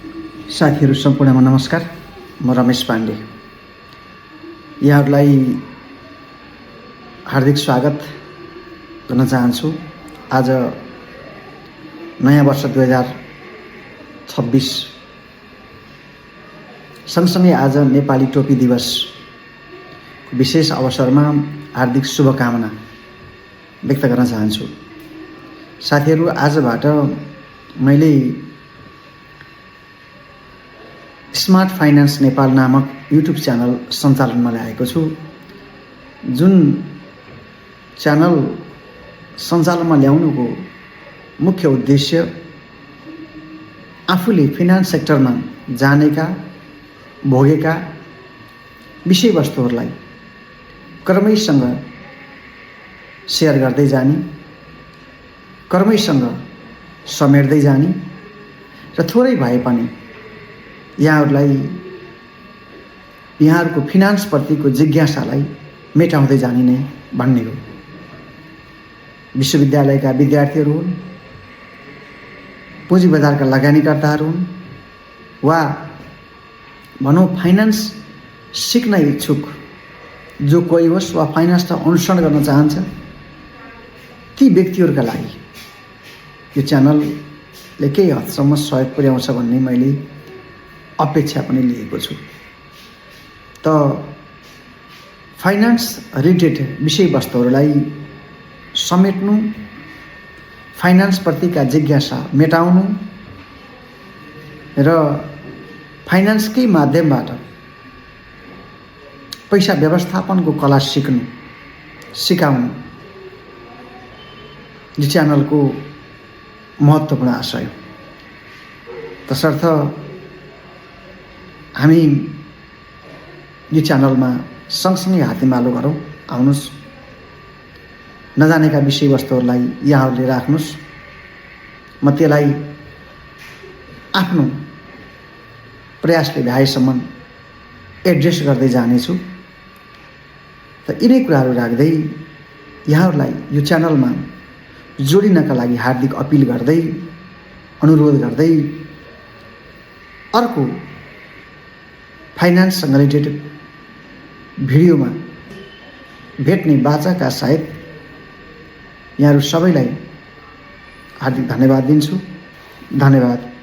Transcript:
साथीहरू सम्पूर्णमा नमस्कार। म रमेश पाण्डे यहाँहरूलाई हार्दिक स्वागत गर्न चाहन्छु। आज नयाँ वर्ष 2026 सँगसँगै आज नेपाली टोपी दिवस विशेष अवसरमा हार्दिक शुभकामना व्यक्त गर्न चाहन्छु। साथीहरू, आजबाट मैले स्मार्ट फाइनान्स नेपाल नामक युट्युब च्यानल सञ्चालनमा ल्याएको छु। जुन च्यानल सञ्चालनमा ल्याउनुको मुख्य उद्देश्य आफूले फाइनान्स सेक्टरमा जानेका भोगेका विषयवस्तुहरूलाई क्रमैसँग सेयर गर्दै जाने, क्रमैसँग समेट्दै जाने र थोरै भए पनि यहाँहरूको फिनान्सप्रतिको जिज्ञासालाई मेटाउँदै जाने नै भन्ने हो। विश्वविद्यालयका विद्यार्थीहरू हुन्, पुँजी बजारका लगानीकर्ताहरू हुन्, वा भनौँ फाइनान्स सिक्न इच्छुक जो कोही होस् वा फाइनान्सलाई अनुसरण गर्न चाहन्छ, ती व्यक्तिहरूका लागि यो च्यानलले केही हदसम्म सहयोग पुर्याउँछ भन्ने मैले अपेक्षा पनि लिएको छु। त फाइनान्स रिलेटेड विषयवस्तुहरूलाई समेट्नु, फाइनान्सप्रतिका जिज्ञासा मेटाउनु र फाइनान्सकै माध्यमबाट पैसा व्यवस्थापनको कला सिकाउनु यो च्यानलको महत्त्वपूर्ण आशय हो। तसर्थ हामी यो च्यानलमा सँगसँगै हातेमालो गरौँ। आउनुहोस्, नजानेका विषयवस्तुहरूलाई यहाँहरूले राख्नुहोस्, म त्यसलाई आफ्नो प्रयासले भ्याएसम्म एड्रेस गर्दै जानेछु। त यिनै कुराहरू राख्दै यहाँहरूलाई यो च्यानलमा जोडिनका लागि हार्दिक अपिल गर्दै, अनुरोध गर्दै अर्को फाइनान्ससँग रिलेटेड भिडियोमा भेट्ने बाचाका सायद यहाँहरू सबैलाई हार्दिक धन्यवाद दिन्छु। धन्यवाद।